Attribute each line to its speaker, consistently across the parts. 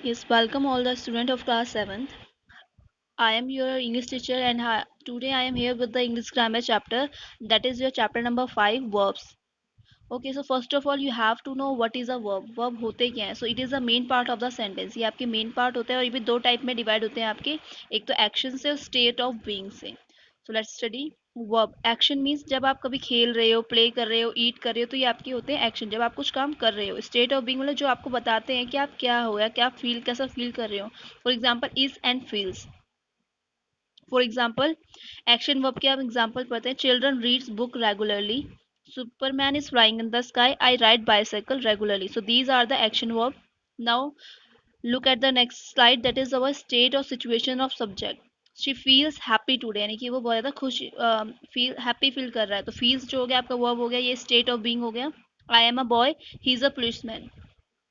Speaker 1: Yes, welcome all the student of class 7th. I am your English teacher and today I am here with the English grammar chapter, that is your chapter number 5, verbs. Okay, so first of all you have to know what is a verb. Verb होते क्या हैं? So it is the main part of the sentence. ये आपके main part होते हैं और ये भी दो टाइप में डिवाइड होते हैं आपके, एक तो एक्शन से और स्टेट ऑफ बीइंग से. So let's study verb. Action means जब आप कभी खेल रहे हो, प्ले कर रहे हो, ईट कर रहे हो, तो ये आपके होते हैं एक्शन. जब आप कुछ काम कर रहे हो. स्टेट ऑफ बीइंग मतलब जो आपको बताते हैं कि आप क्या हो या क्या फील, कैसा फील कर रहे हो. For example is and feels. For example action verb के आप एग्जाम्पल पढ़ते हैं. Children reads book regularly. Superman is flying in the sky. I ride bicycle regularly. So these are the action verb. Now look at the next slide, that is our state or situation of subject. she feels happy today, यानी कि वो बहुत ज़्यादा खुश feel happy feel कर रहा है. तो feels जो हो गया आपका वर्ब हो गया, ये state of being हो गया. I am a boy, he is a policeman.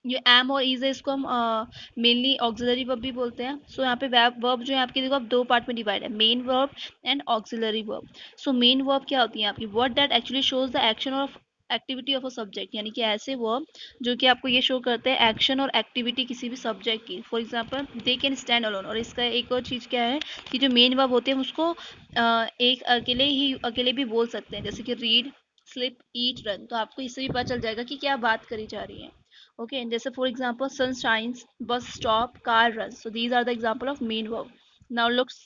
Speaker 1: ये am और is है, इसको हम मेनली ऑक्सिलरी वर्ब भी बोलते हैं. सो यहाँ पे वर्ब जो है आपकी, देखो अब दो पार्ट में डिवाइड है, main verb and auxiliary verb. So main verb क्या होती है आपकी? Word that actually shows the action of activity of a subject, यानी कि ऐसे वर्ब जो कि आपको ये शो करते हैं एक्शन और एक्टिविटी किसी भी सब्जेक्ट की. For example they can stand alone. और इसका एक और चीज़ क्या है कि जो मेन वर्ब होते हैं हम उसको एक अकेले भी बोल सकते हैं, जैसे कि रीड, स्लिप, ईट, रन. तो आपको इससे भी पता चल जाएगा कि क्या बात करी जा रही है. Okay, and just for example, sun shines, bus stop, car runs. So these are the example of main verb. Now looks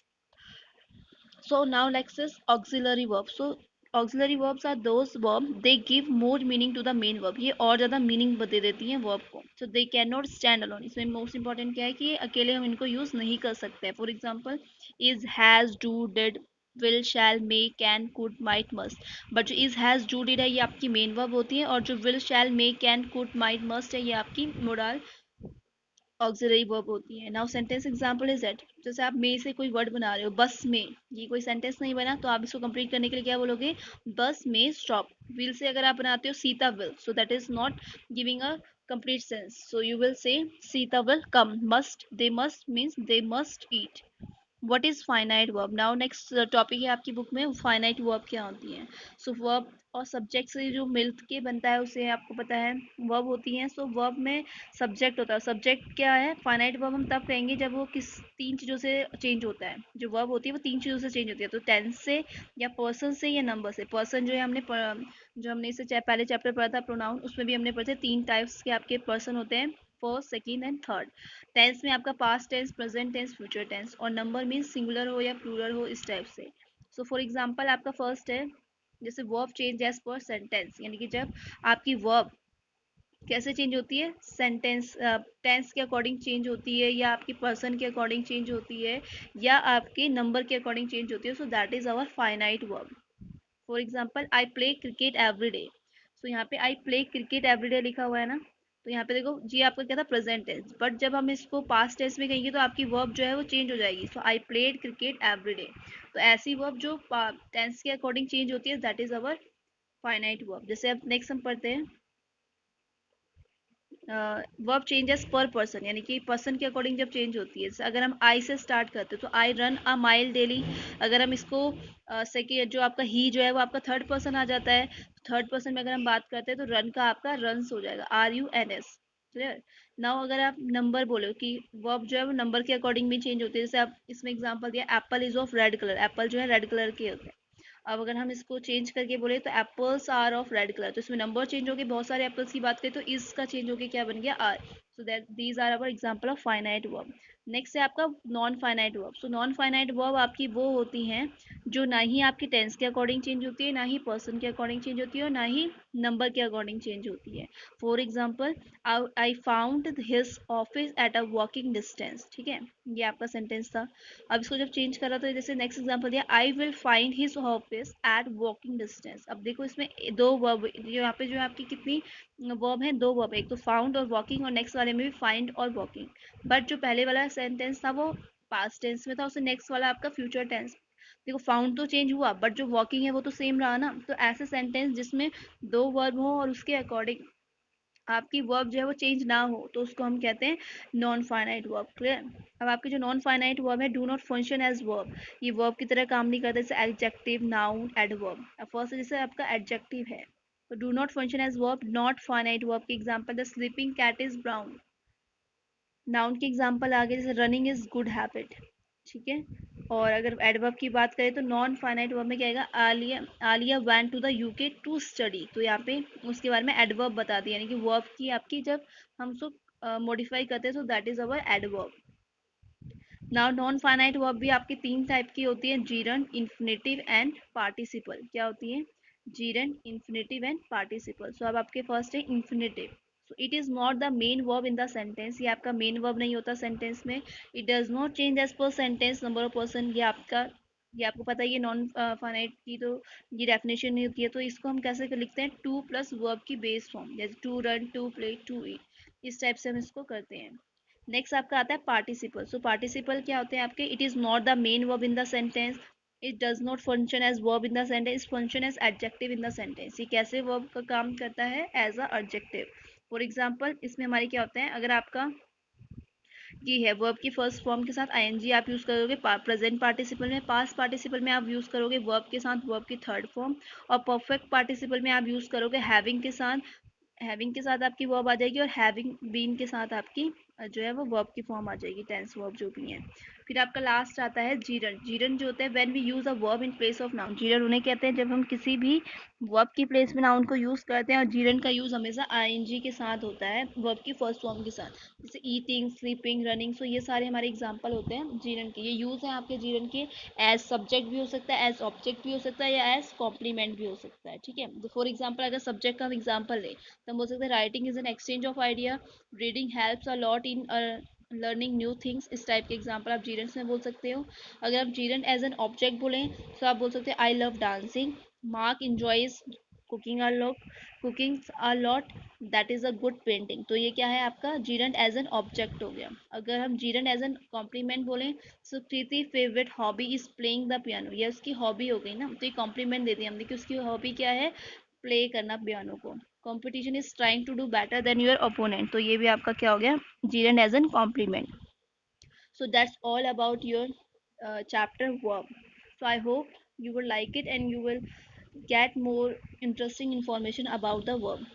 Speaker 1: now next is auxiliary verbs. So auxiliary verbs are those verbs they give more meaning to the main verb. ये और ज़्यादा meaning दे देती हैं verb को. So they cannot stand alone. इसमें most important क्या है कि अकेले हम इनको use नहीं कर सकते हैं. For example, is, has, do, did, will, shall, may, can, could, might, must. But जो is, has, do, did है ये आपकी मेन वर्ब होती है, और जो will, shall, may, can, could, might, must है ये आपकी मोडल ऑक्सिलरी वर्ब होती है. Now sentence example is that, जैसे आप मे से कोई वर्ड बना रहे हो, बस में, ये कोई सेंटेंस नहीं बना, तो आप इसको कंप्लीट करने के लिए क्या बोलोगे? बस में स्टॉप. विल से अगर आप बनाते हो Sita will, so that is not giving a complete sense. So you will say Sita will come. Must, they must means they must eat. What is finite verb? Now next topic है आपकी book में, finite verb क्या होती है. सो verb और subject से जो मिल के बनता है उसे आपको पता है वर्ब होती है. सो वर्ब में सब्जेक्ट होता है. सब्जेक्ट क्या है? फाइनाइट वर्ब हम तब कहेंगे जब वो किस तीन चीज़ों से चेंज होता है. जो वर्ब होती है वो तीन चीज़ों से चेंज होती है, तो टेंस से या पर्सन से या नंबर से. पर्सन जो है जो हमने इससे पहले चैप्टर पढ़ा था प्रोनाउन, उसमें भी हमने पढ़े थे तीन टाइप्स के आपके पर्सन होते हैं, first, second and third. Tense में आपका past tense, present tense, future tense, और नंबर मीन्स सिंगुलर हो या प्लूरल हो, इस टाइप से. सो फॉर एग्जांपल आपका फर्स्ट है, जैसे verb change as per sentence, यानी कि जब आपकी वर्ब कैसे चेंज होती है, सेंटेंस टेंस के अकॉर्डिंग चेंज होती है, या आपकी पर्सन के अकॉर्डिंग चेंज होती है, या आपके नंबर के अकॉर्डिंग चेंज होती है. So that is our finite verb. For example I play cricket every day. So यहाँ पे I play cricket every day लिखा हुआ है ना, तो यहाँ पे देखो जी आपका क्या था, प्रेजेंट टेंस. बट जब हम इसको पास्ट टेंस में कहेंगे तो आपकी वर्ब जो है वो चेंज हो जाएगी. So I played cricket every day. तो ऐसी वर्ब जो टेंस के अकॉर्डिंग चेंज होती है, that is our finite verb. जैसे अब नेक्स्ट हम पढ़ते हैं वर्ब चेंजेस पर पर्सन, यानी कि पर्सन के अकॉर्डिंग जब चेंज होती है. अगर हम आई से स्टार्ट करते हैं तो I run a mile daily. अगर हम इसको सेकेंड, जो आपका ही जो है वो आपका थर्ड पर्सन आ जाता है. थर्ड पर्सन में अगर हम बात करते हैं तो रन का आपका रन्स हो जाएगा, RUNS. क्लियर. नाउ अगर आप नंबर बोलो कि वर्ब जो है वो नंबर के अकॉर्डिंग भी चेंज होती है, जैसे आप इसमें एग्जांपल दिया Apple is of red colour. Apple जो है रेड कलर के होते हैं. अब अगर हम इसको चेंज करके बोले तो apples are of red colour, तो इसमें नंबर चेंज हो गए. बहुत सारे एप्पल्स की बात करें तो इसका चेंज होके क्या बन गया, are. So that these are our example of finite verb. Next है आपका non finite verb. So non finite verb आपकी वो होती हैं जो ना ही आपकी टेंस के अकॉर्डिंग चेंज होती है, ना ही पर्सन के अकॉर्डिंग चेंज होती है, और ना ही नंबर के अकॉर्डिंग चेंज होती है. For example I found his office at a walking distance. ठीक है, ये आपका सेंटेंस था. अब इसको जब चेंज करा तो जैसे नेक्स्ट एग्जांपल दिया I will find his office at walking distance. अब देखो इसमें दो वर्ब, जो यहाँ पे जो आपकी कितनी वर्ब है, दो वर्ब, एक तो फाउंड और वॉकिंग, और नेक्स्ट वाले में भी फाइंड और वॉकिंग. बट जो पहले वाला सेंटेंस था वो पास्ट टेंस में था, उससे नेक्स्ट वाला आपका फ्यूचर टेंस. देखो फाउंड तो चेंज हुआ बट जो वॉकिंग है वो तो सेम रहा ना. तो ऐसे सेंटेंस जिसमें दो वर्ब हो और उसके अकॉर्डिंग आपकी वर्ब जो है वो चेंज ना हो, तो उसको हम कहते हैं नॉन फाइनाइट वर्ब. क्लियर. अब आपकी जो नॉन फाइनाइट वर्ब है, do not function as verb, ये वर्ब की तरह काम नहीं करता, जैसे एडजेक्टिव, नाउन, एडवर्ब. अब फर्स्ट जैसे आपका एडजेक्टिव है, तो do not function as verb. Not finite verb के example the sleeping cat is brown. Noun के एग्जांपल आगे जैसे रनिंग इज गुड हैबिट, ठीक है। और अगर एडवर्ब की बात करें तो नॉन फाइनाइट वर्ब में क्या आएगा, Alia Alia went to the UK to study, तो यहाँ पे उसके बारे में एडवर्ब बता दिया, यानी कि वर्ब की आपकी जब हम उसको मॉडिफाई करते हैं तो that is our adverb. Now non finite verb भी आपकी तीन टाइप की होती है, जीरन, इन्फिनेटिव एंड पार्टिसिपल। क्या होती है, gerund, infinitive and participle. So अब आपके फर्स्ट है infinitive. So it is not the main verb in the sentence, ये आपका मेन वर्ब नहीं होता सेंटेंस में। It does not change as per sentence number of person, ये आपको पता है, ये नॉन फाइनाइट की तो ये डेफिनेशन नहीं होती है। तो इसको हम कैसे लिखते हैं, टू प्लस वर्ब की बेस फॉर्म, जैसे to run, to play, to eat, इस टाइप से हम इसको करते हैं। नेक्स्ट आपका आता है पार्टिसिपल। सो पार्टिसिपल क्या होते हैं आपके, it is not the main verb in the sentence, it does not function as verb in the sentence, function as adjective in the sentence. ये कैसे वर्ब का काम करता है, as a adjective. For example इसमें हमारी क्या होते हैं, अगर आपका ये है वर्ब की फर्स्ट फॉर्म के साथ आईएनजी आप यूज करोगे, प्रेजेंट पार्टिसिपल में, पास्ट पार्टिसिपल में आप यूज करोगे वर्ब के साथ वर्ब की थर्ड फॉर्म, और परफेक्ट पार्टिसिपल में आप यूज करोगे हैविंग के साथ, हैविंग के साथ आपकी वर्ब आ जाएगी, और हैविंग बीन के साथ आपकी जो है वो वर्ब की फॉर्म आ जाएगी, टेंस वर्ब जो भी है। फिर आपका लास्ट आता है जीरन। जीरन जो होता है when we use a verb in place of noun, gerund उन्हें कहते हैं जब हम किसी भी वर्ब की प्लेस में नाउन को यूज करते हैं, और जीरन का यूज हमेशा आईएनजी के साथ होता है, वर्ब की फर्स्ट फॉर्म के साथ, जैसे ईटिंग, स्लीपिंग, रनिंग। सो ये सारे हमारे एग्जाम्पल होते हैं जीरन के। ये यूज है आपके जीरन के, एज सब्जेक्ट भी हो सकता है, एज ऑब्जेक्ट भी हो सकता है, या एज कॉम्प्लीमेंट भी हो सकता है, ठीक है। फॉर एग्जाम्पल अगर सब्जेक्ट का हम एग्जाम्पल लें तो हम बोल सकते हैं writing is an exchange of idea, reading helps a lot in learning new things, इस टाइप के एग्जाम्पल आप जीरन में बोल सकते हो। अगर आप जीरन एज एन ऑब्जेक्ट बोलें तो आप बोल सकते हैं I love dancing, mark enjoys cooking a lot, cooking a lot, that is a good painting. तो ये क्या है आपका जीरन एज एन ऑब्जेक्ट हो गया। अगर हम जीरन एज एन कॉम्प्लीमेंट बोलें, so Preeti favourite hobby is playing the piano, ये उसकी हॉबी हो गई ना, तो ये कॉम्प्लीमेंट दे दिया हमने कि उसकी हॉबी क्या है, प्ले करना पियानो को। Competition is trying to do better than your opponent, तो ये भी आपका क्या हो गया, gerund as an complement. So that's all about your chapter verb. So I hope you will like it and you will get more interesting information about the verb.